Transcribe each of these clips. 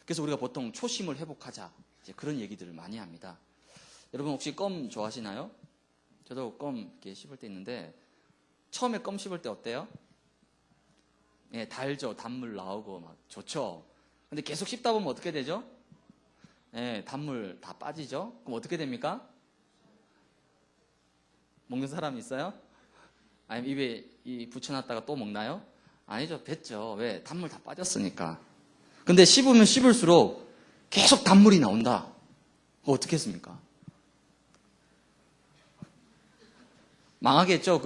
그래서 우리가 보통 초심을 회복하자, 이제 그런 얘기들을 많이 합니다. 여러분 혹시 껌 좋아하시나요? 저도 껌 이렇게 씹을 때 있는데, 처음에 껌 씹을 때 어때요? 예, 달죠. 단물 나오고 막 좋죠. 근데 계속 씹다 보면 어떻게 되죠? 예, 단물 다 빠지죠. 그럼 어떻게 됩니까? 먹는 사람 있어요? 아니면 입에 붙여놨다가 또 먹나요? 아니죠. 뱉죠. 왜? 단물 다 빠졌으니까. 근데 씹으면 씹을수록 계속 단물이 나온다. 어떻게 했습니까? 망하겠죠.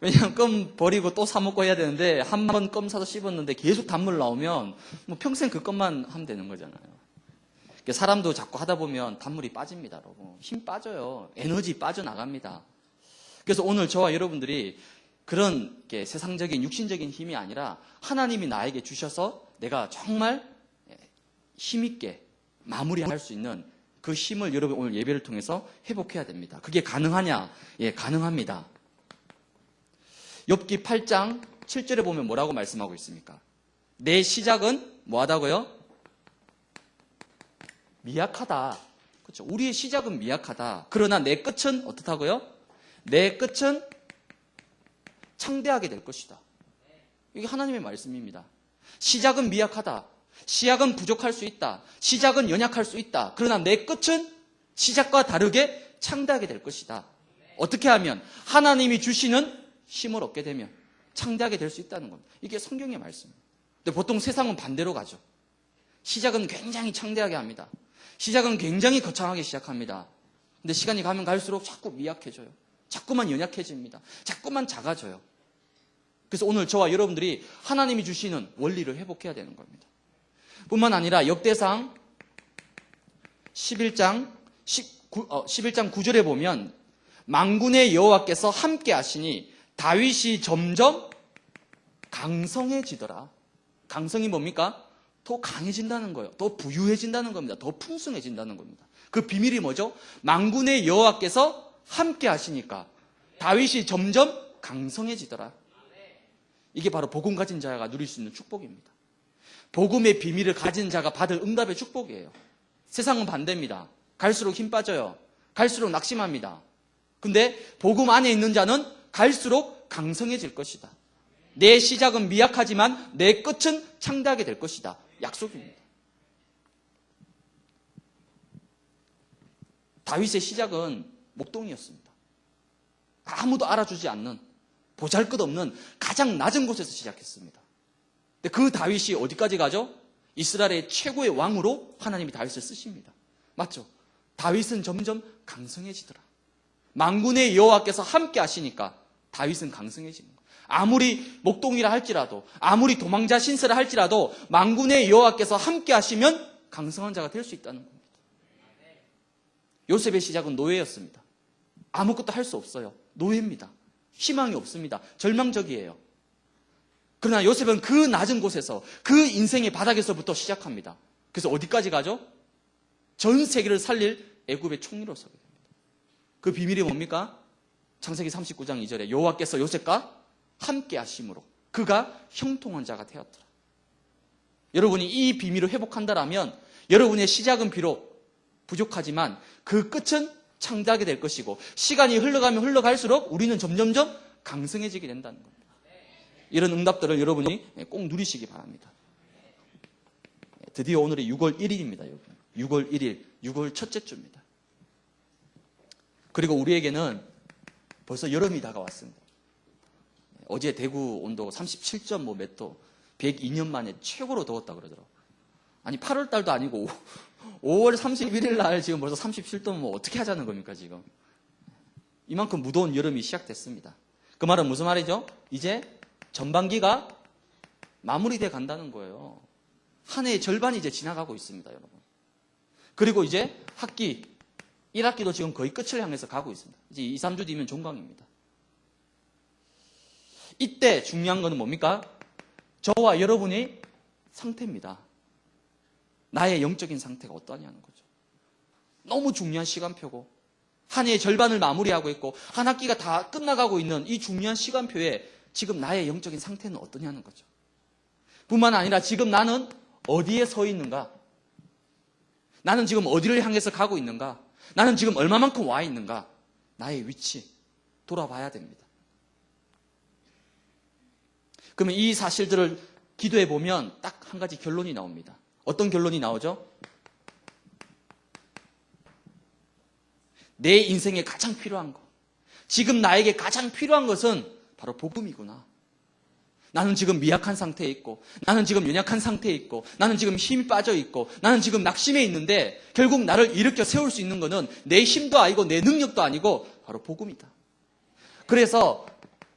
왜냐면 껌 버리고 또 사 먹고 해야 되는데, 한 번 껌 사서 씹었는데 계속 단물 나오면 뭐 평생 그 껌만 하면 되는 거잖아요. 사람도 자꾸 하다 보면 단물이 빠집니다, 여러분. 힘 빠져요. 에너지 빠져나갑니다. 그래서 오늘 저와 여러분들이 그런 세상적인 육신적인 힘이 아니라 하나님이 나에게 주셔서 내가 정말 힘있게 마무리할 수 있는 그 힘을 여러분 오늘 예배를 통해서 회복해야 됩니다. 그게 가능하냐? 예, 가능합니다. 욥기 8장 7절에 보면 뭐라고 말씀하고 있습니까? 내 시작은 뭐하다고요? 미약하다. 그렇죠. 우리의 시작은 미약하다. 그러나 내 끝은 어떻다고요? 내 끝은 창대하게 될 것이다. 이게 하나님의 말씀입니다. 시작은 미약하다. 시작은 부족할 수 있다. 시작은 연약할 수 있다. 그러나 내 끝은 시작과 다르게 창대하게 될 것이다. 어떻게 하면? 하나님이 주시는 힘을 얻게 되면 창대하게 될 수 있다는 겁니다. 이게 성경의 말씀입니다. 근데 보통 세상은 반대로 가죠. 시작은 굉장히 창대하게 합니다. 시작은 굉장히 거창하게 시작합니다. 근데 시간이 가면 갈수록 자꾸 미약해져요. 자꾸만 연약해집니다. 자꾸만 작아져요. 그래서 오늘 저와 여러분들이 하나님이 주시는 원리를 회복해야 되는 겁니다. 뿐만 아니라 역대상 11장 9절에 보면 만군의 여호와께서 함께 하시니 다윗이 점점 강성해지더라. 강성이 뭡니까? 더 강해진다는 거예요. 더 부유해진다는 겁니다. 더 풍성해진다는 겁니다. 그 비밀이 뭐죠? 만군의 여호와께서 함께 하시니까 다윗이 점점 강성해지더라. 이게 바로 복음 가진 자가 누릴 수 있는 축복입니다. 복음의 비밀을 가진 자가 받을 응답의 축복이에요. 세상은 반대입니다. 갈수록 힘 빠져요. 갈수록 낙심합니다. 근데 복음 안에 있는 자는 갈수록 강성해질 것이다. 내 시작은 미약하지만 내 끝은 창대하게 될 것이다. 약속입니다. 다윗의 시작은 목동이었습니다. 아무도 알아주지 않는 보잘것없는 가장 낮은 곳에서 시작했습니다. 근데 그 다윗이 어디까지 가죠? 이스라엘의 최고의 왕으로 하나님이 다윗을 쓰십니다. 맞죠? 다윗은 점점 강성해지더라. 만군의 여호와께서 함께 하시니까 다윗은 강성해지는 거예요. 아무리 목동이라 할지라도, 아무리 도망자 신세라 할지라도 만군의 여호와께서 함께 하시면 강성한 자가 될 수 있다는 겁니다. 요셉의 시작은 노예였습니다. 아무것도 할 수 없어요. 노예입니다. 희망이 없습니다. 절망적이에요. 그러나 요셉은 그 낮은 곳에서, 그 인생의 바닥에서부터 시작합니다. 그래서 어디까지 가죠? 전 세계를 살릴 애굽의 총리로 서게 됩니다. 그 비밀이 뭡니까? 창세기 39장 2절에 여호와께서 요셉과 함께 하심으로 그가 형통한 자가 되었더라. 여러분이 이 비밀을 회복한다라면 여러분의 시작은 비록 부족하지만 그 끝은 창대하게 될 것이고, 시간이 흘러가면 흘러갈수록 우리는 점점점 강성해지게 된다는 겁니다. 이런 응답들을 여러분이 꼭 누리시기 바랍니다. 드디어 오늘이 6월 1일입니다. 여러분. 6월 1일, 6월 첫째 주입니다. 그리고 우리에게는 벌써 여름이 다가왔습니다. 어제 대구 온도 37점 몇 도, 102년 만에 최고로 더웠다 그러더라고요. 아니 8월 달도 아니고 5월 31일 날 지금 벌써 37도면 어떻게 하자는 겁니까 지금? 이만큼 무더운 여름이 시작됐습니다. 그 말은 무슨 말이죠? 이제 전반기가 마무리돼 간다는 거예요. 한 해의 절반이 이제 지나가고 있습니다, 여러분. 그리고 이제 학기 1학기도 지금 거의 끝을 향해서 가고 있습니다. 이제 2, 3주 뒤면 종강입니다. 이때 중요한 거는 뭡니까? 저와 여러분의 상태입니다. 나의 영적인 상태가 어떠냐는 거죠. 너무 중요한 시간표고, 한 해의 절반을 마무리하고 있고 한 학기가 다 끝나가고 있는 이 중요한 시간표에 지금 나의 영적인 상태는 어떠냐는 거죠. 뿐만 아니라 지금 나는 어디에 서 있는가? 나는 지금 어디를 향해서 가고 있는가? 나는 지금 얼마만큼 와 있는가? 나의 위치 돌아봐야 됩니다. 그러면 이 사실들을 기도해 보면 딱 한 가지 결론이 나옵니다. 어떤 결론이 나오죠? 내 인생에 가장 필요한 것, 지금 나에게 가장 필요한 것은 바로 복음이구나. 나는 지금 미약한 상태에 있고, 나는 지금 연약한 상태에 있고, 나는 지금 힘이 빠져 있고, 나는 지금 낙심해 있는데 결국 나를 일으켜 세울 수 있는 것은 내 힘도 아니고 내 능력도 아니고 바로 복음이다. 그래서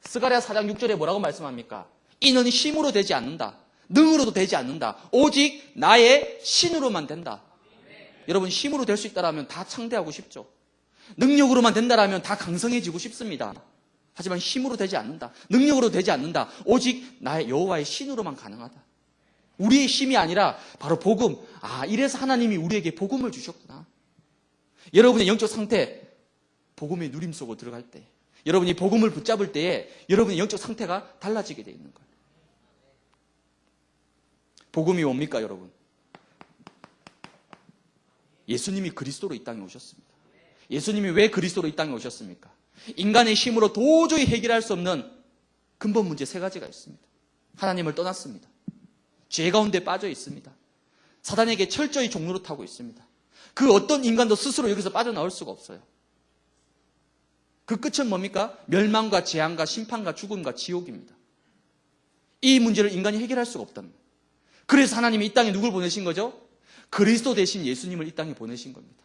스가랴 4장 6절에 뭐라고 말씀합니까? 이는 힘으로 되지 않는다. 능으로도 되지 않는다. 오직 나의 신으로만 된다. 여러분, 힘으로 될 수 있다라면 다 창대하고 싶죠. 능력으로만 된다라면 다 강성해지고 싶습니다. 하지만 힘으로 되지 않는다. 능력으로 되지 않는다. 오직 나의 여호와의 신으로만 가능하다. 우리의 힘이 아니라 바로 복음. 이래서 하나님이 우리에게 복음을 주셨구나. 여러분의 영적 상태, 복음의 누림 속으로 들어갈 때, 여러분이 복음을 붙잡을 때에 여러분의 영적 상태가 달라지게 되어 있는 거예요. 복음이 뭡니까, 여러분? 예수님이 그리스도로 이 땅에 오셨습니다. 예수님이 왜 그리스도로 이 땅에 오셨습니까? 인간의 힘으로 도저히 해결할 수 없는 근본 문제 3가지가 있습니다. 하나님을 떠났습니다. 죄 가운데 빠져 있습니다. 사단에게 철저히 종로를 타고 있습니다. 그 어떤 인간도 스스로 여기서 빠져나올 수가 없어요. 그 끝은 뭡니까? 멸망과 재앙과 심판과 죽음과 지옥입니다. 이 문제를 인간이 해결할 수가 없답니다. 그래서 하나님이 이 땅에 누굴 보내신 거죠? 그리스도 대신 예수님을 이 땅에 보내신 겁니다.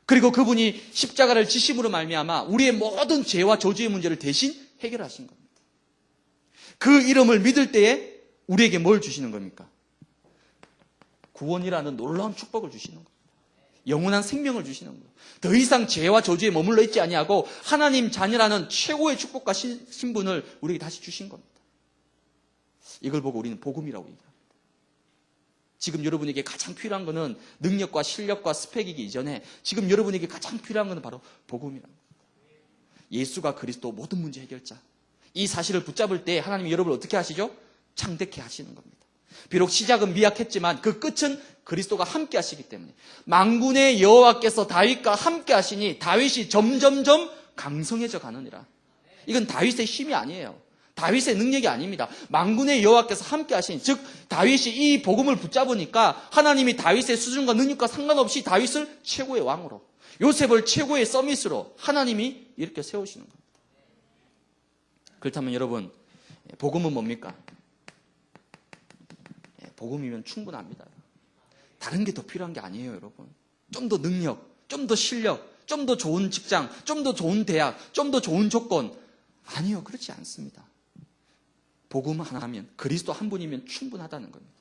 그리고 그분이 십자가를 지심으로 말미암아 우리의 모든 죄와 저주의 문제를 대신 해결하신 겁니다. 그 이름을 믿을 때에 우리에게 뭘 주시는 겁니까? 구원이라는 놀라운 축복을 주시는 겁니다. 영원한 생명을 주시는 거예요. 더 이상 죄와 저주에 머물러 있지 아니하고 하나님 자녀라는 최고의 축복과 신분을 우리에게 다시 주신 겁니다. 이걸 보고 우리는 복음이라고 얘기합니다. 지금 여러분에게 가장 필요한 것은 능력과 실력과 스펙이기 이전에 지금 여러분에게 가장 필요한 것은 바로 복음이라는 거예요. 예수가 그리스도 모든 문제 해결자. 이 사실을 붙잡을 때 하나님이 여러분을 어떻게 하시죠? 창대케 하시는 겁니다. 비록 시작은 미약했지만 그 끝은 그리스도가 함께 하시기 때문에 만군의 여호와께서 다윗과 함께 하시니 다윗이 점점점 강성해져 가느니라. 이건 다윗의 힘이 아니에요. 다윗의 능력이 아닙니다. 만군의 여호와께서 함께 하시니, 즉 다윗이 이 복음을 붙잡으니까 하나님이 다윗의 수준과 능력과 상관없이 다윗을 최고의 왕으로, 요셉을 최고의 서밋으로 하나님이 이렇게 세우시는 겁니다. 그렇다면 여러분, 복음은 뭡니까? 복음이면 충분합니다. 다른 게 더 필요한 게 아니에요, 여러분. 좀 더 능력, 좀 더 실력, 좀 더 좋은 직장, 좀 더 좋은 대학, 좀 더 좋은 조건. 아니요, 그렇지 않습니다. 복음 하나면, 그리스도 한 분이면 충분하다는 겁니다.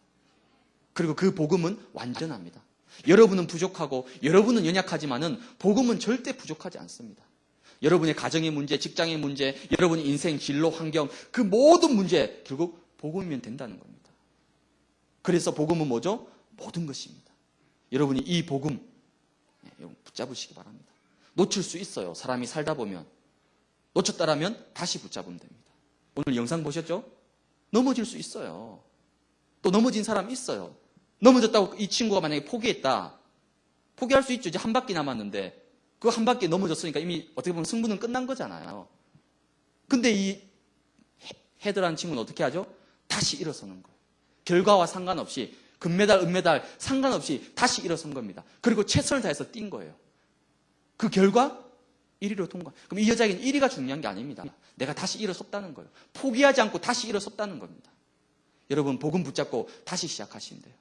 그리고 그 복음은 완전합니다. 여러분은 부족하고 여러분은 연약하지만은 복음은 절대 부족하지 않습니다. 여러분의 가정의 문제, 직장의 문제, 여러분의 인생, 진로, 환경, 그 모든 문제 결국 복음이면 된다는 겁니다. 그래서 복음은 뭐죠? 모든 것입니다. 여러분이 이 복음 붙잡으시기 바랍니다. 놓칠 수 있어요. 사람이 살다 보면. 놓쳤다라면 다시 붙잡으면 됩니다. 오늘 영상 보셨죠? 넘어질 수 있어요. 또 넘어진 사람 있어요. 넘어졌다고 이 친구가 만약에 포기했다. 포기할 수 있죠. 이제 한 바퀴 남았는데 그 한 바퀴 넘어졌으니까 이미 어떻게 보면 승부는 끝난 거잖아요. 근데 이 헤드라는 친구는 어떻게 하죠? 다시 일어서는 거예요. 결과와 상관없이 금메달, 은메달 상관없이 다시 일어선 겁니다. 그리고 최선을 다해서 뛴 거예요. 그 결과 1위로 통과. 그럼 이 여자에게는 1위가 중요한 게 아닙니다. 내가 다시 일어섰다는 거예요. 포기하지 않고 다시 일어섰다는 겁니다. 여러분 복음 붙잡고 다시 시작하시면 돼요.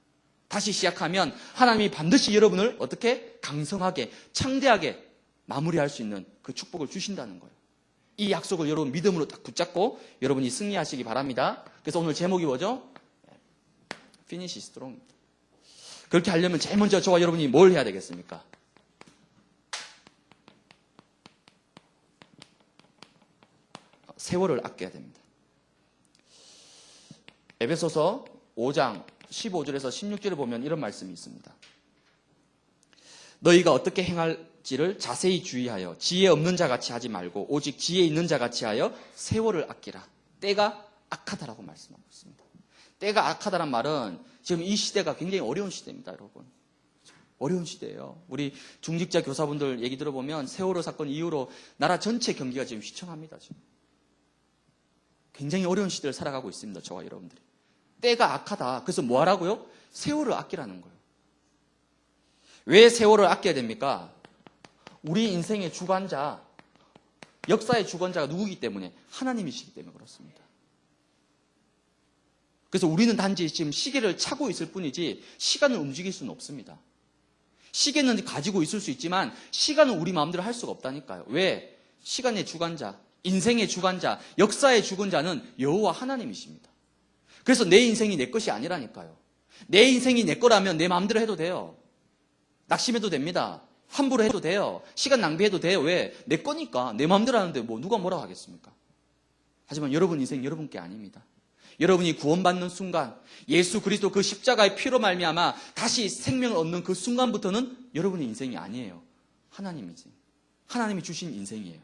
다시 시작하면 하나님이 반드시 여러분을 어떻게 강성하게 창대하게 마무리할 수 있는 그 축복을 주신다는 거예요. 이 약속을 여러분 믿음으로 딱 붙잡고 여러분이 승리하시기 바랍니다. 그래서 오늘 제목이 뭐죠? Finish strong. 그렇게 하려면 제일 먼저 저와 여러분이 뭘 해야 되겠습니까? 세월을 아껴야 됩니다. 에베소서 5장 15절에서 16절에 보면 이런 말씀이 있습니다. 너희가 어떻게 행할지를 자세히 주의하여 지혜 없는 자 같이 하지 말고 오직 지혜 있는 자 같이 하여 세월을 아끼라. 때가 악하다라고 말씀하고 있습니다. 때가 악하다는 말은 지금 이 시대가 굉장히 어려운 시대입니다, 여러분. 어려운 시대예요. 우리 중직자 교사분들 얘기 들어보면 세월호 사건 이후로 나라 전체 경기가 지금 휘청합니다. 지금. 굉장히 어려운 시대를 살아가고 있습니다, 저와 여러분들이. 때가 악하다. 그래서 뭐 하라고요? 세월을 아끼라는 거예요. 왜 세월을 아껴야 됩니까? 우리 인생의 주관자, 역사의 주관자가 누구기 때문에? 하나님이시기 때문에 그렇습니다. 그래서 우리는 단지 지금 시계를 차고 있을 뿐이지 시간을 움직일 수는 없습니다. 시계는 가지고 있을 수 있지만 시간은 우리 마음대로 할 수가 없다니까요. 왜? 시간의 주관자, 인생의 주관자, 역사의 주관자는 여호와 하나님이십니다. 그래서 내 인생이 내 것이 아니라니까요. 내 인생이 내 거라면 내 마음대로 해도 돼요. 낙심해도 됩니다. 함부로 해도 돼요. 시간 낭비해도 돼요. 왜? 내 거니까. 내 마음대로 하는데 뭐 누가 뭐라고 하겠습니까? 하지만 여러분 인생 여러분 게 아닙니다. 여러분이 구원받는 순간, 예수 그리스도 그 십자가의 피로 말미암아 다시 생명을 얻는 그 순간부터는 여러분의 인생이 아니에요. 하나님이지. 하나님이 주신 인생이에요.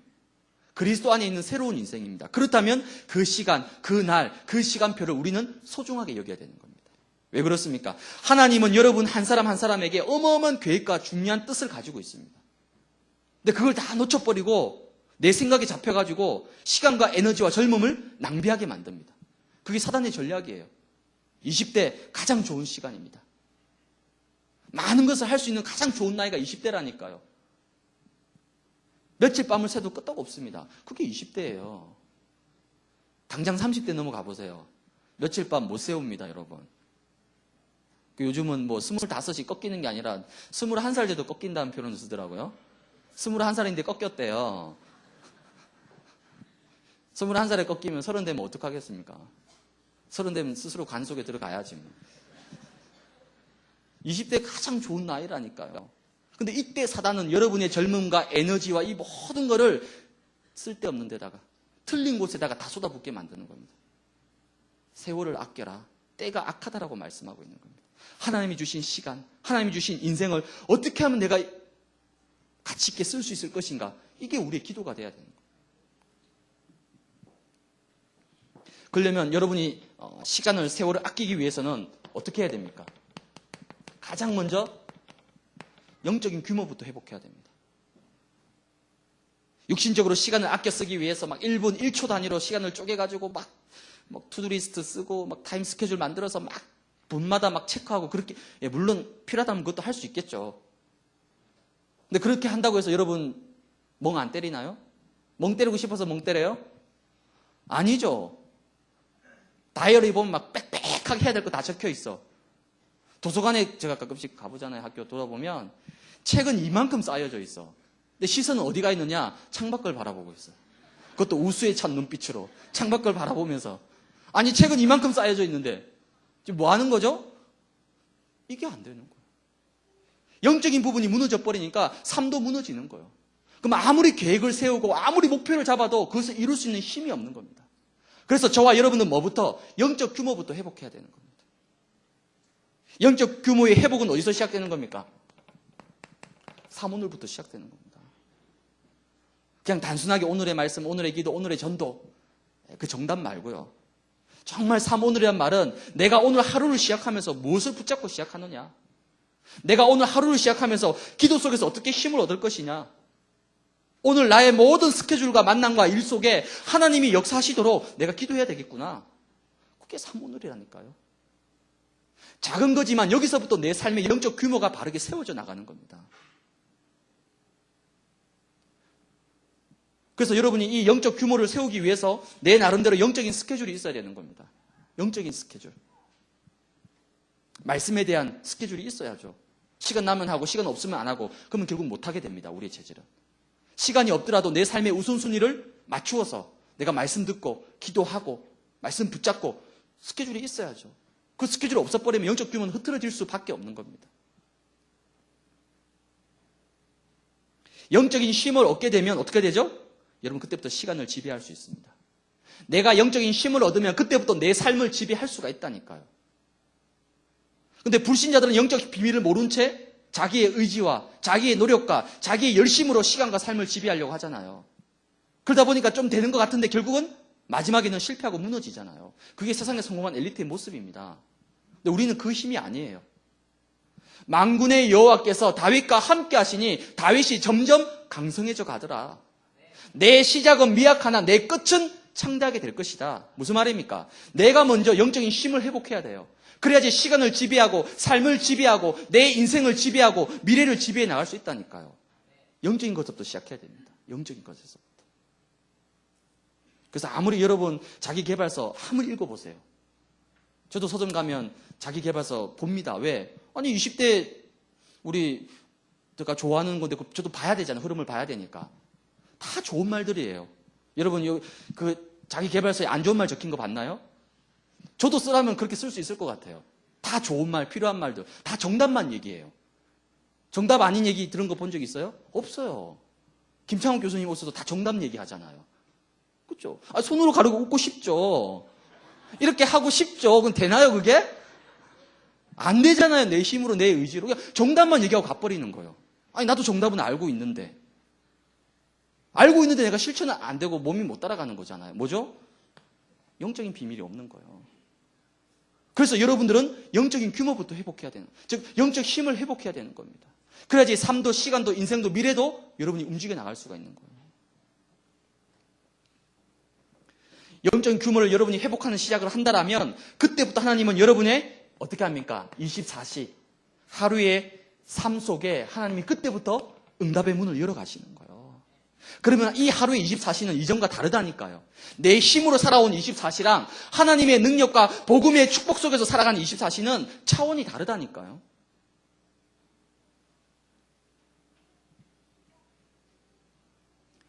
그리스도 안에 있는 새로운 인생입니다. 그렇다면 그 시간, 그 날, 그 시간표를 우리는 소중하게 여겨야 되는 겁니다. 왜 그렇습니까? 하나님은 여러분 한 사람 한 사람에게 어마어마한 계획과 중요한 뜻을 가지고 있습니다. 근데 그걸 다 놓쳐버리고 내 생각에 잡혀가지고 시간과 에너지와 젊음을 낭비하게 만듭니다. 그게 사단의 전략이에요. 20대 가장 좋은 시간입니다. 많은 것을 할 수 있는 가장 좋은 나이가 20대라니까요. 며칠 밤을 새도 끄떡 없습니다. 그게 20대예요. 당장 30대 넘어가 보세요. 며칠 밤 못 세웁니다, 여러분. 요즘은 뭐 25이 꺾이는 게 아니라 21살 돼도 꺾인다는 표현을 쓰더라고요. 21살인데 꺾였대요. 21살에 꺾이면 30 되면 어떡하겠습니까? 30 되면 스스로 관 속에 들어가야지. 20대 가장 좋은 나이라니까요. 근데 이때 사단은 여러분의 젊음과 에너지와 이 모든 거를 쓸데없는 데다가 틀린 곳에다가 다 쏟아붓게 만드는 겁니다. 세월을 아껴라. 때가 악하다라고 말씀하고 있는 겁니다. 하나님이 주신 시간, 하나님이 주신 인생을 어떻게 하면 내가 가치 있게 쓸 수 있을 것인가? 이게 우리의 기도가 돼야 되는 거예요. 그러려면 여러분이 시간을, 세월을 아끼기 위해서는 어떻게 해야 됩니까? 가장 먼저 영적인 규모부터 회복해야 됩니다. 육신적으로 시간을 아껴 쓰기 위해서 막 1분, 1초 단위로 시간을 쪼개가지고 막 투두리스트 쓰고 막 타임 스케줄 만들어서 막 분마다 막 체크하고 그렇게, 물론 필요하다면 그것도 할 수 있겠죠. 근데 그렇게 한다고 해서 여러분 멍 안 때리나요? 멍 때리고 싶어서 멍 때려요? 아니죠. 다이어리 보면 막 빽빽하게 해야 될 거 다 적혀 있어. 도서관에 제가 가끔씩 가보잖아요. 학교 돌아보면 책은 이만큼 쌓여져 있어. 근데 시선은 어디가 있느냐? 창밖을 바라보고 있어요. 그것도 우수에 찬 눈빛으로 창밖을 바라보면서. 아니 책은 이만큼 쌓여져 있는데 지금 뭐 하는 거죠? 이게 안 되는 거예요. 영적인 부분이 무너져 버리니까 삶도 무너지는 거예요. 그럼 아무리 계획을 세우고 아무리 목표를 잡아도 그것을 이룰 수 있는 힘이 없는 겁니다. 그래서 저와 여러분은 뭐부터? 영적 규모부터 회복해야 되는 겁니다. 영적 규모의 회복은 어디서 시작되는 겁니까? 사모늘부터 시작되는 겁니다. 그냥 단순하게 오늘의 말씀, 오늘의 기도, 오늘의 전도 그 정답 말고요. 정말 사모늘이란 말은 내가 오늘 하루를 시작하면서 무엇을 붙잡고 시작하느냐? 내가 오늘 하루를 시작하면서 기도 속에서 어떻게 힘을 얻을 것이냐? 오늘 나의 모든 스케줄과 만남과 일 속에 하나님이 역사하시도록 내가 기도해야 되겠구나. 그게 사모늘이라니까요. 작은 거지만 여기서부터 내 삶의 영적 규모가 바르게 세워져 나가는 겁니다. 그래서 여러분이 이 영적 규모를 세우기 위해서 내 나름대로 영적인 스케줄이 있어야 되는 겁니다. 영적인 스케줄. 말씀에 대한 스케줄이 있어야죠. 시간 나면 하고 시간 없으면 안 하고 그러면 결국 못하게 됩니다. 우리의 체질은. 시간이 없더라도 내 삶의 우선순위를 맞추어서 내가 말씀 듣고 기도하고 말씀 붙잡고 스케줄이 있어야죠. 그 스케줄이 없어버리면 영적 규모는 흐트러질 수밖에 없는 겁니다. 영적인 힘을 얻게 되면 어떻게 되죠? 여러분 그때부터 시간을 지배할 수 있습니다. 내가 영적인 힘을 얻으면 그때부터 내 삶을 지배할 수가 있다니까요. 근데 불신자들은 영적 비밀을 모른 채 자기의 의지와 자기의 노력과 자기의 열심으로 시간과 삶을 지배하려고 하잖아요. 그러다 보니까 좀 되는 것 같은데 결국은 마지막에는 실패하고 무너지잖아요. 그게 세상에 성공한 엘리트의 모습입니다. 근데 우리는 그 힘이 아니에요. 만군의 여호와께서 다윗과 함께 하시니 다윗이 점점 강성해져 가더라. 내 시작은 미약하나 내 끝은 창대하게 될 것이다. 무슨 말입니까? 내가 먼저 영적인 힘을 회복해야 돼요. 그래야지 시간을 지배하고 삶을 지배하고 내 인생을 지배하고 미래를 지배해 나갈 수 있다니까요. 영적인 것부터 시작해야 됩니다. 영적인 것에서부터. 그래서 아무리 여러분 자기계발서 아무리 읽어보세요. 저도 서점 가면 자기계발서 봅니다. 왜? 아니 20대 우리 제가 좋아하는 건데 저도 봐야 되잖아요. 흐름을 봐야 되니까. 다 좋은 말들이에요. 여러분 그 자기계발서에 안 좋은 말 적힌 거 봤나요? 저도 쓰라면 그렇게 쓸 수 있을 것 같아요. 다 좋은 말, 필요한 말들. 다 정답만 얘기해요. 정답 아닌 얘기 들은 거 본 적 있어요? 없어요. 김창욱 교수님 오셔도 다 정답 얘기하잖아요. 그렇죠? 손으로 가르고 웃고 싶죠. 이렇게 하고 싶죠. 그럼 되나요, 그게? 안 되잖아요. 내 힘으로, 내 의지로. 그냥 정답만 얘기하고 가버리는 거예요. 아니, 나도 정답은 알고 있는데. 알고 있는데 내가 실천은 안 되고 몸이 못 따라가는 거잖아요. 뭐죠? 영적인 비밀이 없는 거예요. 그래서 여러분들은 영적인 규모부터 회복해야 되는, 즉 영적 힘을 회복해야 되는 겁니다. 그래야지 삶도 시간도 인생도 미래도 여러분이 움직여 나갈 수가 있는 거예요. 영적인 규모를 여러분이 회복하는 시작을 한다라면 그때부터 하나님은 여러분의 어떻게 합니까? 24시 하루의 삶 속에 하나님이 그때부터 응답의 문을 열어가시는 거예요. 그러면 이 하루의 24시는 이전과 다르다니까요. 내 힘으로 살아온 24시랑 하나님의 능력과 복음의 축복 속에서 살아가는 24시는 차원이 다르다니까요.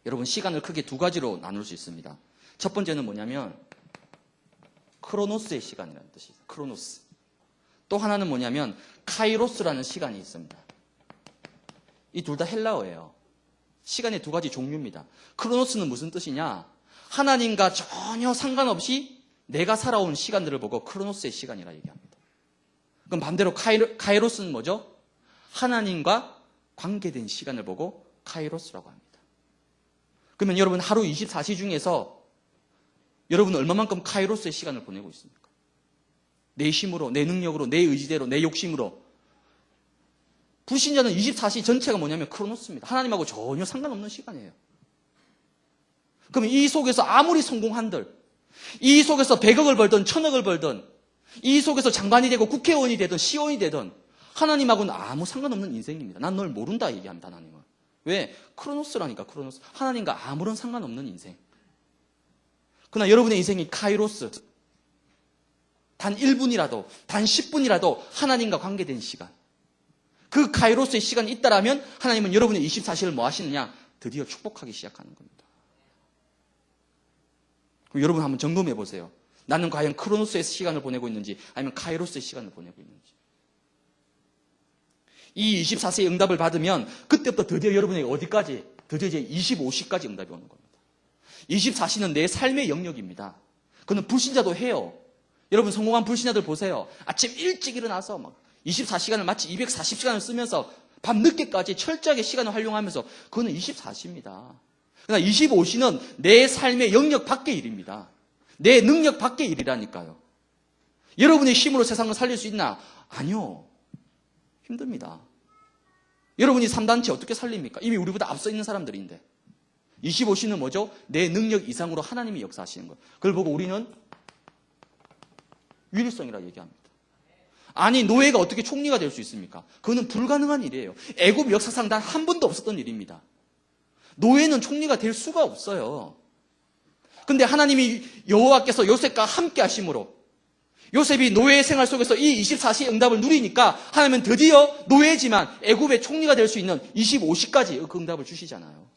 여러분 시간을 크게 두 가지로 나눌 수 있습니다. 첫 번째는 뭐냐면 크로노스의 시간이라는 뜻이에요. 크로노스. 또 하나는 뭐냐면 카이로스라는 시간이 있습니다. 이 둘 다 헬라어예요. 시간의 두 가지 종류입니다. 크로노스는 무슨 뜻이냐? 하나님과 전혀 상관없이 내가 살아온 시간들을 보고 크로노스의 시간이라 얘기합니다. 그럼 반대로 카이로스는 뭐죠? 하나님과 관계된 시간을 보고 카이로스라고 합니다. 그러면 여러분 하루 24시 중에서 여러분은 얼마만큼 카이로스의 시간을 보내고 있습니까? 내 힘으로, 내 능력으로, 내 의지대로, 내 욕심으로. 불신자는 24시 전체가 뭐냐면 크로노스입니다. 하나님하고 전혀 상관없는 시간이에요. 그러면 이 속에서 아무리 성공한들, 이 속에서 100억을 벌든 1000억을 벌든, 이 속에서 장관이 되고 국회의원이 되든 시의원이 되든 하나님하고는 아무 상관없는 인생입니다. 난 널 모른다 얘기합니다. 하나님은. 왜? 크로노스라니까. 크로노스. 하나님과 아무런 상관없는 인생. 그러나 여러분의 인생이 카이로스, 단 1분이라도, 단 10분이라도 하나님과 관계된 시간. 그 카이로스의 시간이 있다라면 하나님은 여러분의 24시를 뭐 하시느냐? 드디어 축복하기 시작하는 겁니다. 그럼 여러분 한번 점검해 보세요. 나는 과연 크로노스의 시간을 보내고 있는지 아니면 카이로스의 시간을 보내고 있는지. 이 24시의 응답을 받으면 그때부터 드디어 여러분에게 어디까지? 드디어 이제 25시까지 응답이 오는 겁니다. 24시는 내 삶의 영역입니다. 그는 불신자도 해요. 여러분 성공한 불신자들 보세요. 아침 일찍 일어나서 막 24시간을 마치 240시간을 쓰면서 밤 늦게까지 철저하게 시간을 활용하면서 그거는 24시입니다. 그러나 25시는 내 삶의 영역 밖의 일입니다. 내 능력 밖의 일이라니까요. 여러분의 힘으로 세상을 살릴 수 있나? 아니요. 힘듭니다. 여러분이 3단체 어떻게 살립니까? 이미 우리보다 앞서 있는 사람들인데. 25시는 뭐죠? 내 능력 이상으로 하나님이 역사하시는 거예요. 그걸 보고 우리는 유일성이라 얘기합니다. 아니 노예가 어떻게 총리가 될 수 있습니까? 그거는 불가능한 일이에요. 애굽 역사상 단 한 번도 없었던 일입니다. 노예는 총리가 될 수가 없어요. 근데 하나님이 여호와께서 요셉과 함께 하심으로 요셉이 노예 생활 속에서 이 24시의 응답을 누리니까 하나님은 드디어 노예지만 애굽의 총리가 될 수 있는 25시까지 그 응답을 주시잖아요.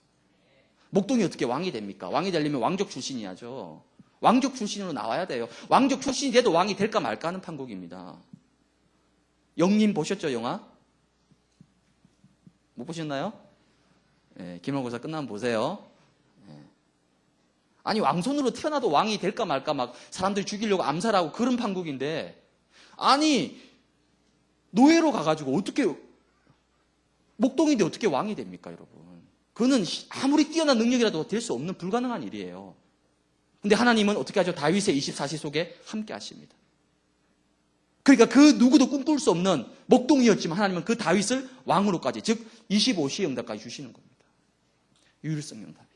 목동이 어떻게 왕이 됩니까? 왕이 되려면 왕족 출신이야죠. 왕족 출신으로 나와야 돼요. 왕족 출신이 돼도 왕이 될까 말까 하는 판국입니다. 영림 보셨죠, 영화? 못 보셨나요? 네, 기말고사 끝나면 보세요. 네. 아니 왕손으로 태어나도 왕이 될까 말까 막 사람들이 죽이려고 암살하고 그런 판국인데 아니 노예로 가가지고 어떻게 목동인데 어떻게 왕이 됩니까, 여러분? 그거는 아무리 뛰어난 능력이라도 될 수 없는 불가능한 일이에요. 근데 하나님은 어떻게 하죠? 다윗의 24시 속에 함께 하십니다. 그러니까 그 누구도 꿈꿀 수 없는 목동이었지만 하나님은 그 다윗을 왕으로까지, 즉 25시의 응답까지 주시는 겁니다. 유일성 응답이에요.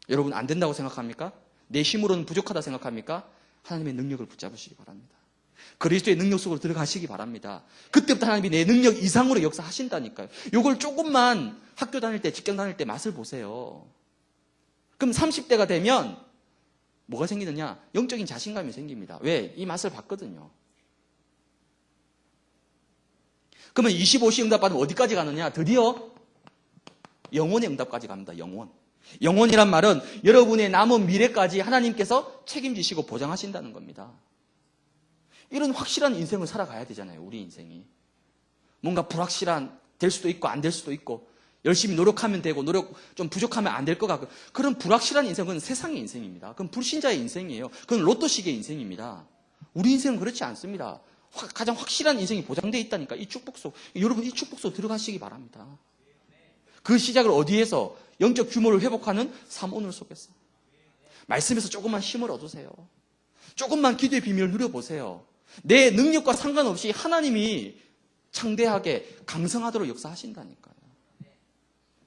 여러분 안 된다고 생각합니까? 내 힘으로는 부족하다 생각합니까? 하나님의 능력을 붙잡으시기 바랍니다. 그리스도의 능력 속으로 들어가시기 바랍니다. 그때부터 하나님이 내 능력 이상으로 역사하신다니까요. 이걸 조금만 학교 다닐 때, 직장 다닐 때 맛을 보세요. 그럼 30대가 되면 뭐가 생기느냐? 영적인 자신감이 생깁니다. 왜? 이 맛을 봤거든요. 그러면 25시 응답 받으면 어디까지 가느냐? 드디어 영원의 응답까지 갑니다. 영원. 영원이란 말은 여러분의 남은 미래까지 하나님께서 책임지시고 보장하신다는 겁니다. 이런 확실한 인생을 살아가야 되잖아요. 우리 인생이. 뭔가 불확실한, 될 수도 있고 안 될 수도 있고, 열심히 노력하면 되고 노력 좀 부족하면 안 될 것 같고, 그런 불확실한 인생은 세상의 인생입니다. 그건 불신자의 인생이에요. 그건 로또식의 인생입니다. 우리 인생은 그렇지 않습니다. 가장 확실한 인생이 보장되어 있다니까. 이 축복 속, 여러분 이 축복 속 들어가시기 바랍니다. 그 시작을 어디에서? 영적 규모를 회복하는 삼오늘 속에서. 말씀에서 조금만 힘을 얻으세요. 조금만 기도의 비밀을 누려보세요. 내 능력과 상관없이 하나님이 창대하게 강성하도록 역사하신다니까요.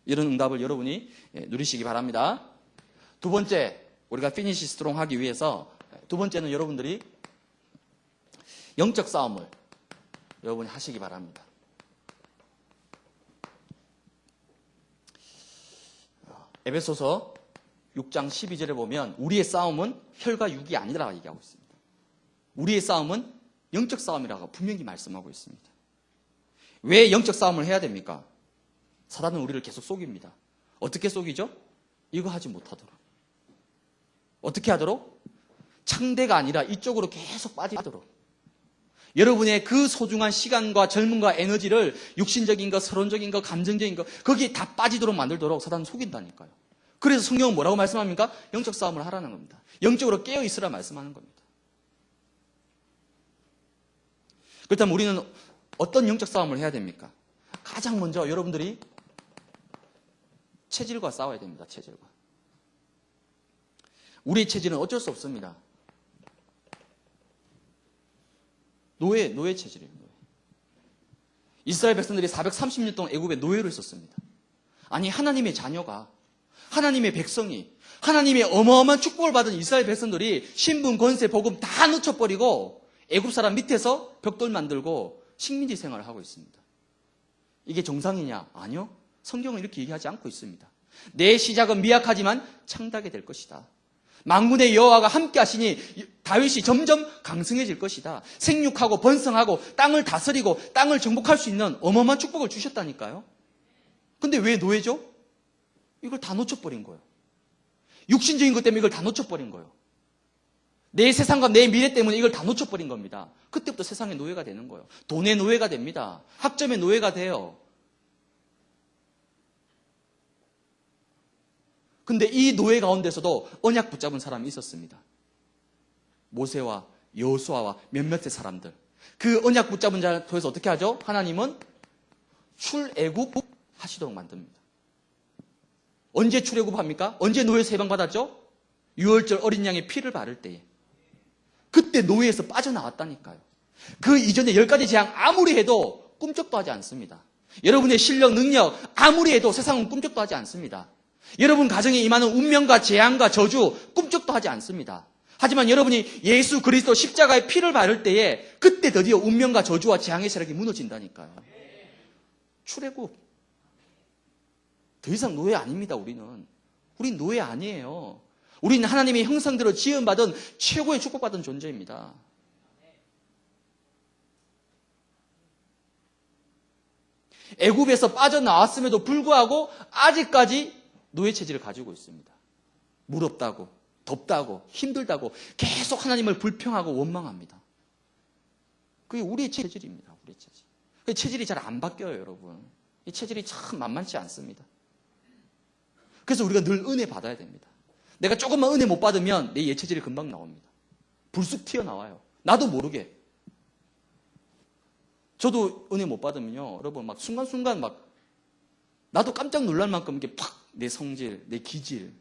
이런 응답을 여러분이 누리시기 바랍니다. 두 번째, 우리가 피니시 스트롱 하기 위해서 두 번째는 여러분들이 영적 싸움을 여러분이 하시기 바랍니다. 에베소서 6장 12절에 보면 우리의 싸움은 혈과 육이 아니라고 얘기하고 있습니다. 우리의 싸움은 영적 싸움이라고 분명히 말씀하고 있습니다. 왜 영적 싸움을 해야 됩니까? 사단은 우리를 계속 속입니다. 어떻게 속이죠? 이거 하지 못하도록. 어떻게 하도록? 창대가 아니라 이쪽으로 계속 빠지도록. 여러분의 그 소중한 시간과 젊음과 에너지를 육신적인 것, 서론적인 것, 감정적인 것, 거기에 다 빠지도록 만들도록 사단은 속인다니까요. 그래서 성경은 뭐라고 말씀합니까? 영적 싸움을 하라는 겁니다. 영적으로 깨어있으라 말씀하는 겁니다. 그렇다면 우리는 어떤 영적 싸움을 해야 됩니까? 가장 먼저 여러분들이 체질과 싸워야 됩니다. 체질과. 우리의 체질은 어쩔 수 없습니다. 노예 체질이에요. 노예. 이스라엘 백성들이 430년 동안 애굽에 노예로 있었습니다. 아니 하나님의 자녀가, 하나님의 백성이, 하나님의 어마어마한 축복을 받은 이스라엘 백성들이 신분, 권세, 복음 다 놓쳐버리고 애굽 사람 밑에서 벽돌 만들고 식민지 생활을 하고 있습니다. 이게 정상이냐? 아니요. 성경은 이렇게 얘기하지 않고 있습니다. 내 시작은 미약하지만 창다게 될 것이다. 만군의 여호와가 함께 하시니 다윗이 점점 강성해질 것이다. 생육하고 번성하고 땅을 다스리고 땅을 정복할 수 있는 어마어마한 축복을 주셨다니까요. 근데 왜 노예죠? 이걸 다 놓쳐버린 거예요. 육신적인 것 때문에 이걸 다 놓쳐버린 거예요. 내 세상과 내 미래 때문에 이걸 다 놓쳐버린 겁니다. 그때부터 세상의 노예가 되는 거예요. 돈의 노예가 됩니다. 학점의 노예가 돼요. 근데 이 노예 가운데서도 언약 붙잡은 사람이 있었습니다. 모세와 여호수아와 몇몇의 사람들. 그 언약 붙잡은 자 통해서 어떻게 하죠? 하나님은 출애굽 하시도록 만듭니다. 언제 출애굽합니까? 언제 노예에서 해방받았죠? 유월절 어린 양의 피를 바를 때에. 그때 노예에서 빠져나왔다니까요. 그 이전에 10가지 재앙 아무리 해도 꿈쩍도 하지 않습니다. 여러분의 실력, 능력 아무리 해도 세상은 꿈쩍도 하지 않습니다. 여러분 가정에 임하는 운명과 재앙과 저주 꿈쩍도 하지 않습니다. 하지만 여러분이 예수 그리스도 십자가의 피를 바를 때에 그때 드디어 운명과 저주와 재앙의 세력이 무너진다니까요. 출애굽. 더 이상 노예 아닙니다. 우리는 노예 아니에요. 우리는 하나님의 형상대로 지음받은 최고의 축복받은 존재입니다. 애굽에서 빠져나왔음에도 불구하고 아직까지 노예 체질을 가지고 있습니다. 무럽다고, 덥다고, 힘들다고 계속 하나님을 불평하고 원망합니다. 그게 우리의 체질입니다. 우리의 체질. 그 체질이 잘 안 바뀌어요, 여러분. 이 체질이 참 만만치 않습니다. 그래서 우리가 늘 은혜 받아야 됩니다. 내가 조금만 은혜 못 받으면 내 예체질이 금방 나옵니다. 불쑥 튀어나와요. 나도 모르게. 저도 은혜 못 받으면요, 여러분 막 순간순간 막 나도 깜짝 놀랄 만큼 이게 팍 내 성질, 내 기질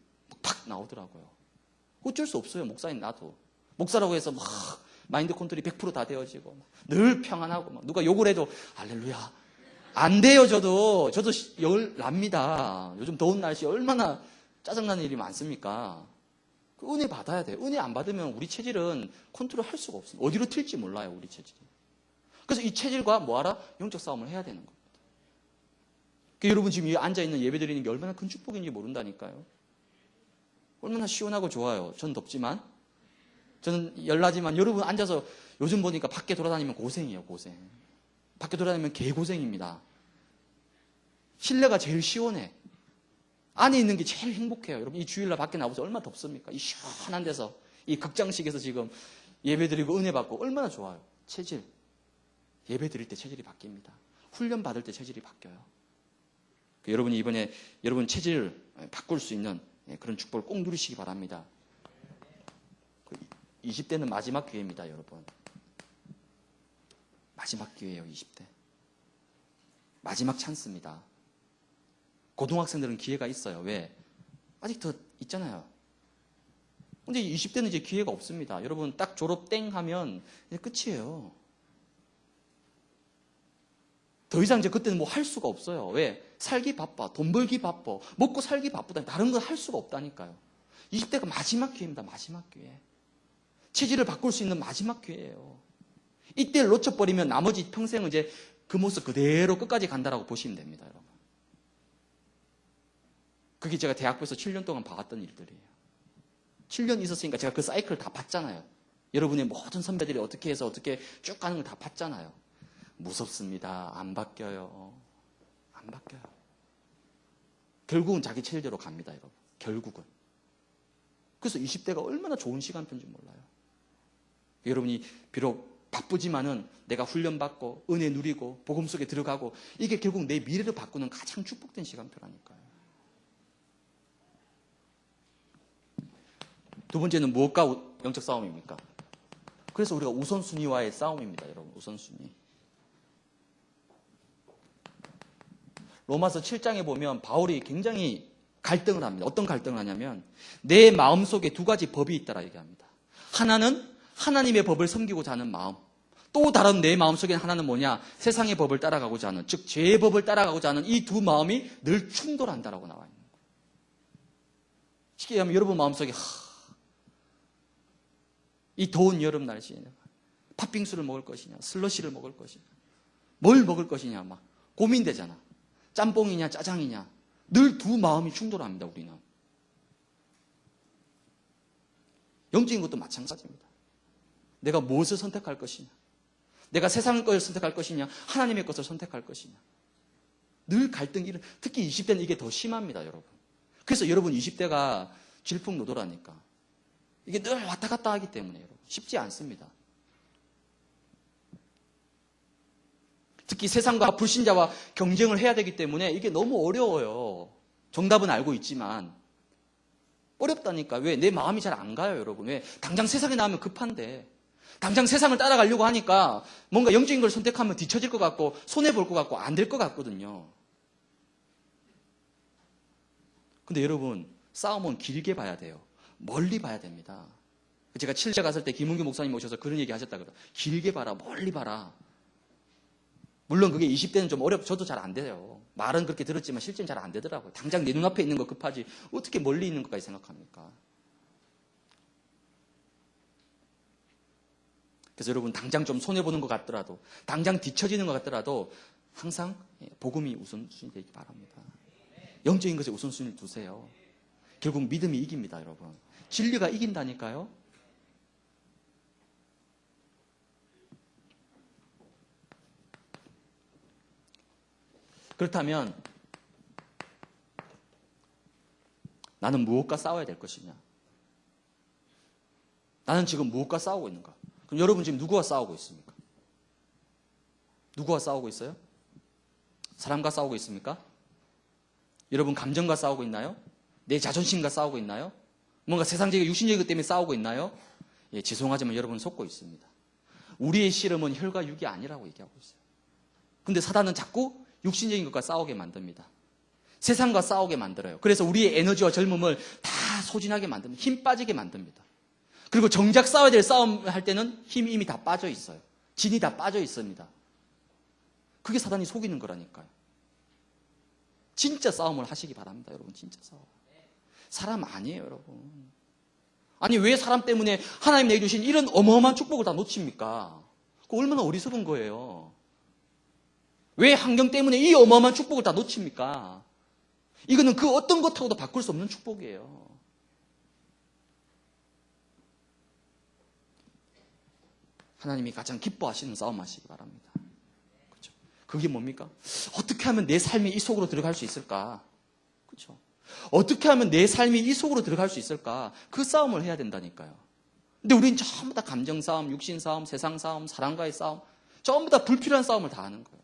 팍 나오더라고요. 어쩔 수 없어요. 목사인 나도. 목사라고 해서 막 마인드 컨트롤이 100% 다 되어지고 늘 평안하고 막 누가 욕을 해도 할렐루야. 안 돼요. 저도 열 납니다. 요즘 더운 날씨에 얼마나 짜증나는 일이 많습니까? 그 은혜 받아야 돼요. 은혜 안 받으면 우리 체질은 컨트롤 할 수가 없습니다. 어디로 튈지 몰라요. 우리 체질이. 그래서 이 체질과 뭐하라? 영적 싸움을 해야 되는 겁니다. 여러분 지금 이 앉아있는 예배 드리는 게 얼마나 큰 축복인지 모른다니까요. 얼마나 시원하고 좋아요. 전 덥지만. 저는 열나지만 여러분 앉아서 요즘 보니까 밖에 돌아다니면 고생이에요. 고생. 밖에 돌아다니면 개고생입니다. 실내가 제일 시원해. 안에 있는 게 제일 행복해요. 여러분 이 주일날 밖에 나와서 얼마나 덥습니까? 이 시원한 데서 이 극장식에서 지금 예배 드리고 은혜 받고 얼마나 좋아요. 체질. 예배 드릴 때 체질이 바뀝니다. 훈련 받을 때 체질이 바뀌어요. 여러분이 이번에 여러분 체질을 바꿀 수 있는 그런 축복을 꼭 누리시기 바랍니다. 20대는 마지막 기회입니다, 여러분. 마지막 기회예요, 20대. 마지막 찬스입니다. 고등학생들은 기회가 있어요. 왜? 아직 더 있잖아요. 근데 20대는 이제 기회가 없습니다. 여러분 딱 졸업 땡 하면 이제 끝이에요. 더 이상 이제 그때는 뭐 할 수가 없어요. 왜? 살기 바빠, 돈 벌기 바빠, 먹고 살기 바쁘다. 다른 건 할 수가 없다니까요. 20대가 마지막 기회입니다. 마지막 기회. 체질을 바꿀 수 있는 마지막 기회예요. 이때를 놓쳐버리면 나머지 평생은 이제 그 모습 그대로 끝까지 간다라고 보시면 됩니다, 여러분. 그게 제가 대학부에서 7년 동안 봐왔던 일들이에요. 7년 있었으니까 제가 그 사이클을 다 봤잖아요. 여러분의 모든 선배들이 어떻게 해서 어떻게 쭉 가는 걸 다 봤잖아요. 무섭습니다. 안 바뀌어요. 안 바뀌어요. 결국은 자기 체질대로 갑니다, 여러분. 결국은. 그래서 20대가 얼마나 좋은 시간표인지 몰라요. 여러분이 비록 바쁘지만은 내가 훈련받고 은혜 누리고 복음 속에 들어가고 이게 결국 내 미래를 바꾸는 가장 축복된 시간표라니까요. 두 번째는 무엇과 영적 싸움입니까? 그래서 우리가 우선순위와의 싸움입니다, 여러분. 우선순위. 로마서 7장에 보면 바울이 굉장히 갈등을 합니다. 어떤 갈등을 하냐면 내 마음속에 두 가지 법이 있다라 얘기합니다. 하나는 하나님의 법을 섬기고자 하는 마음. 또 다른 내 마음속에 하나는 뭐냐? 세상의 법을 따라가고자 하는, 즉 죄의 법을 따라가고자 하는 이 두 마음이 늘 충돌한다라고 나와 있는 거예요. 쉽게 얘기하면 여러분 마음속에 이 더운 여름 날씨에 팥빙수를 먹을 것이냐, 슬러시를 먹을 것이냐, 뭘 먹을 것이냐 막 고민되잖아. 짬뽕이냐 짜장이냐. 늘 두 마음이 충돌합니다, 우리는. 영적인 것도 마찬가지입니다. 내가 무엇을 선택할 것이냐. 내가 세상의 것을 선택할 것이냐, 하나님의 것을 선택할 것이냐. 늘 갈등이, 특히 20대는 이게 더 심합니다, 여러분. 그래서 여러분 20대가 질풍노도라니까. 이게 늘 왔다 갔다 하기 때문에 여러분. 쉽지 않습니다. 특히 세상과 불신자와 경쟁을 해야 되기 때문에 이게 너무 어려워요. 정답은 알고 있지만 어렵다니까. 왜? 내 마음이 잘 안 가요, 여러분. 왜? 당장 세상에 나오면 급한데 당장 세상을 따라가려고 하니까 뭔가 영적인 걸 선택하면 뒤처질 것 같고 손해볼 것 같고 안 될 것 같거든요. 근데 여러분 싸움은 길게 봐야 돼요. 멀리 봐야 됩니다. 제가 칠제 갔을 때 김은규 목사님 오셔서 그런 얘기 하셨다고요. 길게 봐라, 멀리 봐라. 물론 그게 20대는 좀 저도 잘 안 돼요. 말은 그렇게 들었지만 실제는 잘 안 되더라고요. 당장 내 눈앞에 있는 거 급하지 어떻게 멀리 있는 것까지 생각합니까? 그래서 여러분 당장 좀 손해보는 것 같더라도 당장 뒤처지는 것 같더라도 항상 복음이 우선순위 되기 바랍니다. 영적인 것에 우선순위를 두세요. 결국 믿음이 이깁니다, 여러분. 진리가 이긴다니까요. 그렇다면 나는 무엇과 싸워야 될 것이냐? 나는 지금 무엇과 싸우고 있는가? 그럼 여러분 지금 누구와 싸우고 있습니까? 누구와 싸우고 있어요? 사람과 싸우고 있습니까? 여러분 감정과 싸우고 있나요? 내 자존심과 싸우고 있나요? 뭔가 세상적인 육신적인 것 때문에 싸우고 있나요? 예, 죄송하지만 여러분 속고 있습니다. 우리의 씨름은 혈과 육이 아니라고 얘기하고 있어요. 근데 사단은 자꾸 육신적인 것과 싸우게 만듭니다. 세상과 싸우게 만들어요. 그래서 우리의 에너지와 젊음을 다 소진하게 만듭니다. 힘 빠지게 만듭니다. 그리고 정작 싸워야 될 싸움 할 때는 힘이 이미 다 빠져 있어요. 진이 다 빠져 있습니다. 그게 사단이 속이는 거라니까요. 진짜 싸움을 하시기 바랍니다, 여러분. 진짜 싸움. 사람 아니에요, 여러분. 아니, 왜 사람 때문에 하나님 내주신 이런 어마어마한 축복을 다 놓칩니까? 그거 얼마나 어리석은 거예요. 왜 환경 때문에 이 어마어마한 축복을 다 놓칩니까? 이거는 그 어떤 것하고도 바꿀 수 없는 축복이에요. 하나님이 가장 기뻐하시는 싸움 하시기 바랍니다. 그렇죠? 그게 뭡니까? 어떻게 하면 내 삶이 이 속으로 들어갈 수 있을까? 그렇죠? 어떻게 하면 내 삶이 이 속으로 들어갈 수 있을까? 그 싸움을 해야 된다니까요. 근데 우리는 전부 다 감정 싸움, 육신 싸움, 세상 싸움, 사람과의 싸움, 전부 다 불필요한 싸움을 다 하는 거예요.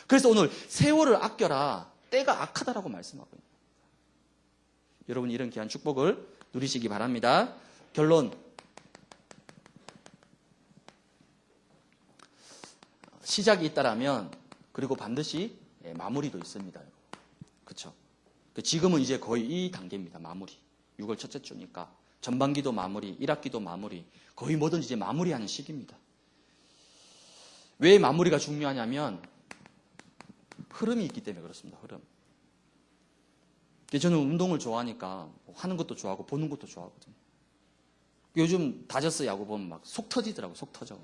그래서 오늘 세월을 아껴라. 때가 악하다라고 말씀하고 있는 거예요. 여러분 이런 귀한 축복을 누리시기 바랍니다. 결론. 시작이 있다라면 그리고 반드시 마무리도 있습니다. 그렇죠? 지금은 이제 거의 이 단계입니다. 마무리. 6월 첫째 주니까 전반기도 마무리, 1학기도 마무리, 거의 뭐든지 이제 마무리하는 시기입니다. 왜 마무리가 중요하냐면 흐름이 있기 때문에 그렇습니다. 흐름. 저는 운동을 좋아하니까 하는 것도 좋아하고 보는 것도 좋아하거든요. 요즘 다저스 야구 보면 막 속 터지더라고요. 속 터져.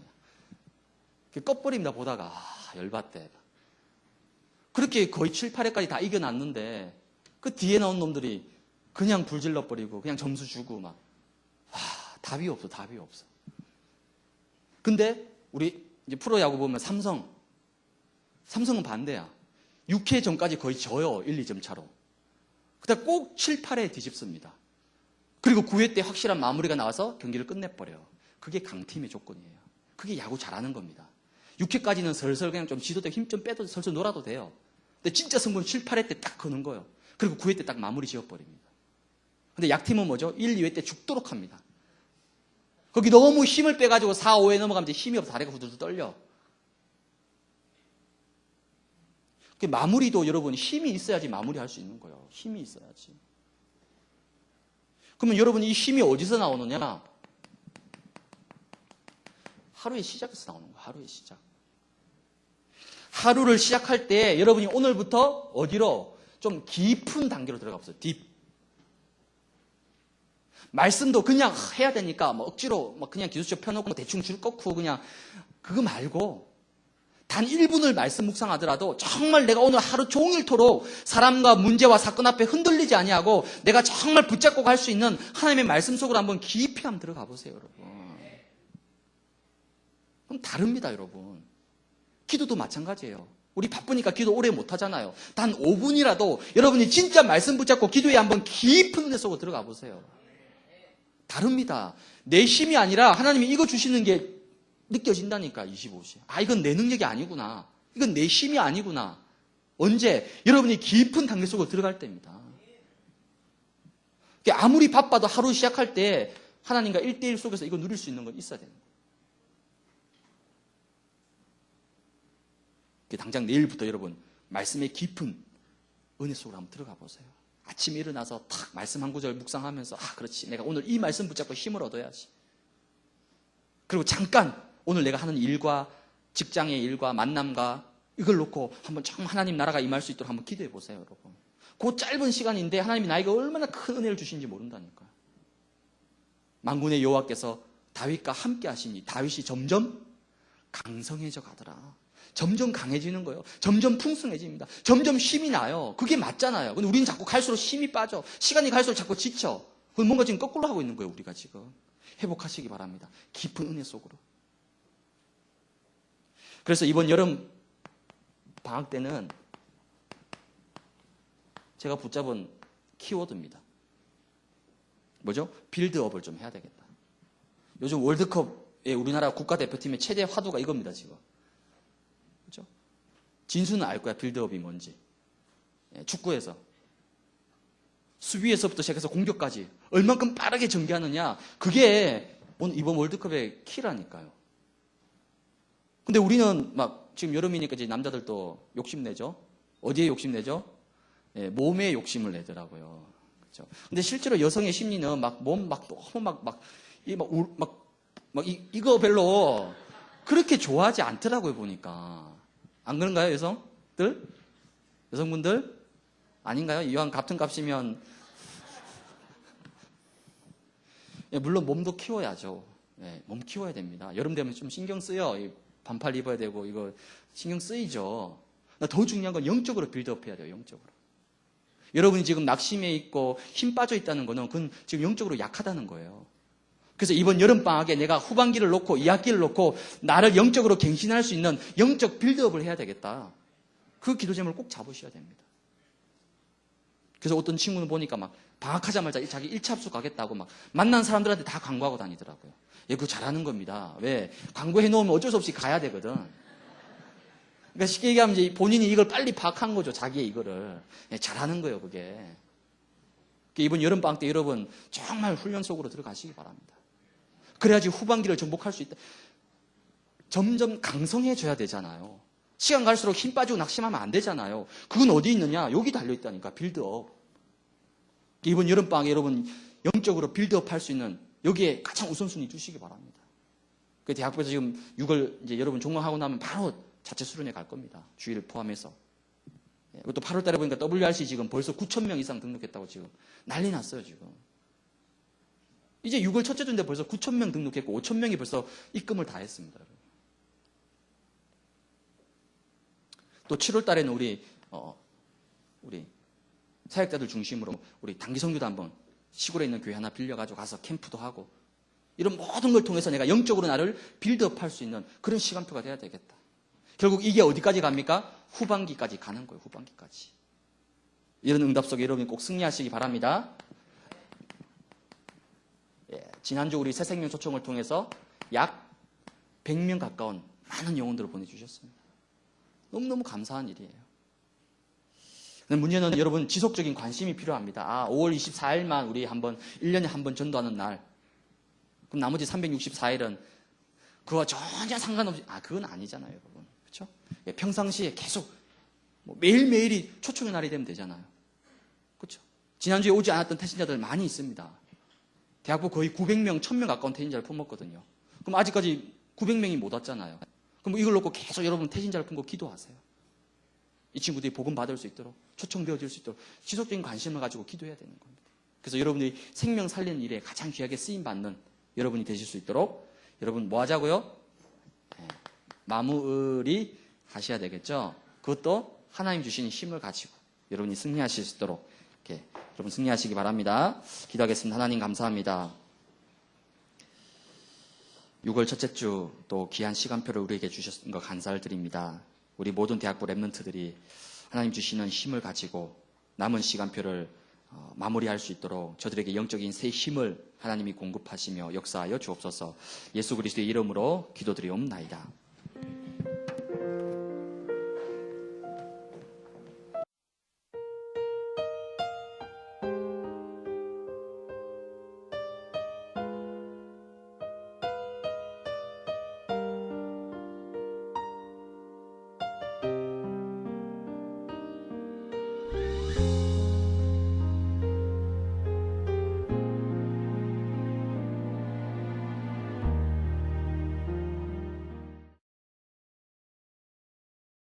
껍버립니다. 보다가 열받대. 그렇게 거의 7, 8회까지 다 이겨놨는데 그 뒤에 나온 놈들이 그냥 불질러버리고 그냥 점수 주고 막 답이 없어. 답이 없어. 근데 우리 이제 프로야구 보면 삼성은 반대야. 6회 전까지 거의 져요. 1, 2점 차로. 그다음 꼭 7, 8회 뒤집습니다. 그리고 9회 때 확실한 마무리가 나와서 경기를 끝내버려요. 그게 강팀의 조건이에요. 그게 야구 잘하는 겁니다. 6회까지는 슬슬 그냥 좀 지도 때 힘 좀 빼도 슬슬 놀아도 돼요. 근데 진짜 승부는 7, 8회 때 딱 거는 거예요. 그리고 9회 때 딱 마무리 지어버립니다. 근데 약팀은 뭐죠? 1, 2회 때 죽도록 합니다. 거기 너무 힘을 빼가지고 4, 5회 넘어가면 이제 힘이 없어 다리가 후들후들 떨려. 마무리도 여러분 힘이 있어야지 마무리할 수 있는 거예요. 힘이 있어야지. 그러면 여러분 이 힘이 어디서 나오느냐? 하루의 시작에서 나오는 거예요. 하루의 시작. 하루를 시작할 때 여러분이 오늘부터 어디로? 좀 깊은 단계로 들어가 보세요. 딥. 말씀도 그냥 해야 되니까 뭐 억지로 막 그냥 기술書펴놓고 대충 줄 꺾고 그냥 그거 말고 단 1분을 말씀 묵상하더라도 정말 내가 오늘 하루 종일토록 사람과 문제와 사건 앞에 흔들리지 아니하고 내가 정말 붙잡고 갈 수 있는 하나님의 말씀 속으로 한번 깊이 한번 들어가 보세요, 여러분. 그럼 다릅니다, 여러분. 기도도 마찬가지예요. 우리 바쁘니까 기도 오래 못 하잖아요. 단 5분이라도 여러분이 진짜 말씀 붙잡고 기도에 한번 깊은 은혜 속으로 들어가 보세요. 다릅니다. 내 힘이 아니라 하나님이 이거 주시는 게 느껴진다니까, 25시. 이건 내 능력이 아니구나. 이건 내 힘이 아니구나. 언제? 여러분이 깊은 단계 속으로 들어갈 때입니다. 아무리 바빠도 하루 시작할 때 하나님과 1대1 속에서 이거 누릴 수 있는 건 있어야 되는 거예요. 당장 내일부터 여러분 말씀의 깊은 은혜 속으로 한번 들어가 보세요. 아침에 일어나서 탁 말씀 한 구절 묵상하면서 그렇지. 내가 오늘 이 말씀 붙잡고 힘을 얻어야지. 그리고 잠깐 오늘 내가 하는 일과 직장의 일과 만남과 이걸 놓고 한번 정말 하나님 나라가 임할 수 있도록 한번 기도해 보세요, 여러분. 그 짧은 시간인데 하나님이 나에게 얼마나 큰 은혜를 주신지 모른다니까요. 만군의 여호와께서 다윗과 함께 하시니 다윗이 점점 강성해져 가더라. 점점 강해지는 거예요. 점점 풍성해집니다. 점점 힘이 나요. 그게 맞잖아요. 근데 우리는 자꾸 갈수록 힘이 빠져. 시간이 갈수록 자꾸 지쳐. 그건 뭔가 지금 거꾸로 하고 있는 거예요, 우리가 지금. 회복하시기 바랍니다. 깊은 은혜 속으로. 그래서 이번 여름 방학 때는 제가 붙잡은 키워드입니다. 뭐죠? 빌드업을 좀 해야 되겠다. 요즘 월드컵에 우리나라 국가대표팀의 최대 화두가 이겁니다, 지금. 그렇죠? 진수는 알 거야, 빌드업이 뭔지. 축구에서. 수비에서부터 시작해서 공격까지 얼만큼 빠르게 전개하느냐, 그게 오늘 이번 월드컵의 키라니까요. 근데 우리는 막 지금 여름이니까 이제 남자들도 욕심내죠. 어디에 욕심내죠? 몸에 욕심을 내더라고요. 근데 실제로 여성의 심리는 막 몸 막 너무 이거 별로 그렇게 좋아하지 않더라고요, 보니까. 안 그런가요, 여성들? 여성분들? 아닌가요? 이왕 같은 값이면. 예, 물론 몸도 키워야죠. 예, 몸 키워야 됩니다. 여름 되면 좀 신경 쓰여. 반팔 입어야 되고, 이거 신경 쓰이죠. 더 중요한 건 영적으로 빌드업 해야 돼요, 영적으로. 여러분이 지금 낙심해 있고 힘 빠져 있다는 거는 그건 지금 영적으로 약하다는 거예요. 그래서 이번 여름방학에 내가 후반기를 놓고 2학기를 놓고 나를 영적으로 갱신할 수 있는 영적 빌드업을 해야 되겠다. 그 기도 제목을 꼭 잡으셔야 됩니다. 그래서 어떤 친구는 보니까 막 방학하자마자 자기 1차 합숙 가겠다고 막 만난 사람들한테 다 광고하고 다니더라고요. 예, 그거 잘하는 겁니다. 왜? 광고해 놓으면 어쩔 수 없이 가야 되거든. 그러니까 쉽게 얘기하면 이제 본인이 이걸 빨리 파악한 거죠. 자기의 이거를. 예, 잘하는 거예요, 그게. 이번 여름방학 때 여러분 정말 훈련 속으로 들어가시기 바랍니다. 그래야지 후반기를 정복할 수 있다. 점점 강성해져야 되잖아요. 시간 갈수록 힘 빠지고 낙심하면 안 되잖아요. 그건 어디 있느냐? 여기 달려있다니까, 빌드업. 이번 여름방학에 여러분 영적으로 빌드업 할 수 있는 여기에 가장 우선순위 두시기 바랍니다. 그 대학부에서 지금 6월 이제 여러분 종강하고 나면 바로 자체 수련회 갈 겁니다. 주일 포함해서. 또 8월 달에 보니까 WRC 지금 벌써 9,000명 이상 등록했다고 지금 난리 났어요, 지금. 이제 6월 첫째 주인데 벌써 9,000명 등록했고 5,000명이 벌써 입금을 다 했습니다. 또 7월 달에는 우리 사역자들 중심으로 우리 단기 선교도 한번 시골에 있는 교회 하나 빌려가지고 가서 캠프도 하고 이런 모든 걸 통해서 내가 영적으로 나를 빌드업 할 수 있는 그런 시간표가 돼야 되겠다. 결국 이게 어디까지 갑니까? 후반기까지 가는 거예요. 후반기까지. 이런 응답 속에 여러분이 꼭 승리하시기 바랍니다. 예, 지난주 우리 새생명 초청을 통해서 약 100명 가까운 많은 영혼들을 보내주셨습니다. 너무너무 감사한 일이에요. 근데 문제는 여러분 지속적인 관심이 필요합니다. 5월 24일만 우리 1년에 한 번 전도하는 날. 그럼 나머지 364일은 그와 전혀 상관없이, 그건 아니잖아요, 여러분. 그렇죠? 예, 평상시에 계속 매일매일이 초청의 날이 되면 되잖아요. 그렇죠? 지난주에 오지 않았던 태신자들 많이 있습니다. 대학부 거의 900명, 1000명 가까운 태신자를 품었거든요. 그럼 아직까지 900명이 못 왔잖아요. 그럼 이걸 놓고 계속 여러분 태신자를 품고 기도하세요. 이 친구들이 복음 받을 수 있도록, 초청되어질 수 있도록 지속적인 관심을 가지고 기도해야 되는 겁니다. 그래서 여러분들이 생명 살리는 일에 가장 귀하게 쓰임받는 여러분이 되실 수 있도록 여러분 뭐 하자고요? 네, 마무리 하셔야 되겠죠? 그것도 하나님 주시는 힘을 가지고 여러분이 승리하실 수 있도록 이렇게 여러분 승리하시기 바랍니다. 기도하겠습니다. 하나님 감사합니다. 6월 첫째 주 또 귀한 시간표를 우리에게 주셨던 거 감사를 드립니다. 우리 모든 대학부 랩런트들이 하나님 주시는 힘을 가지고 남은 시간표를 마무리할 수 있도록 저들에게 영적인 새 힘을 하나님이 공급하시며 역사하여 주옵소서. 예수 그리스도의 이름으로 기도드리옵나이다.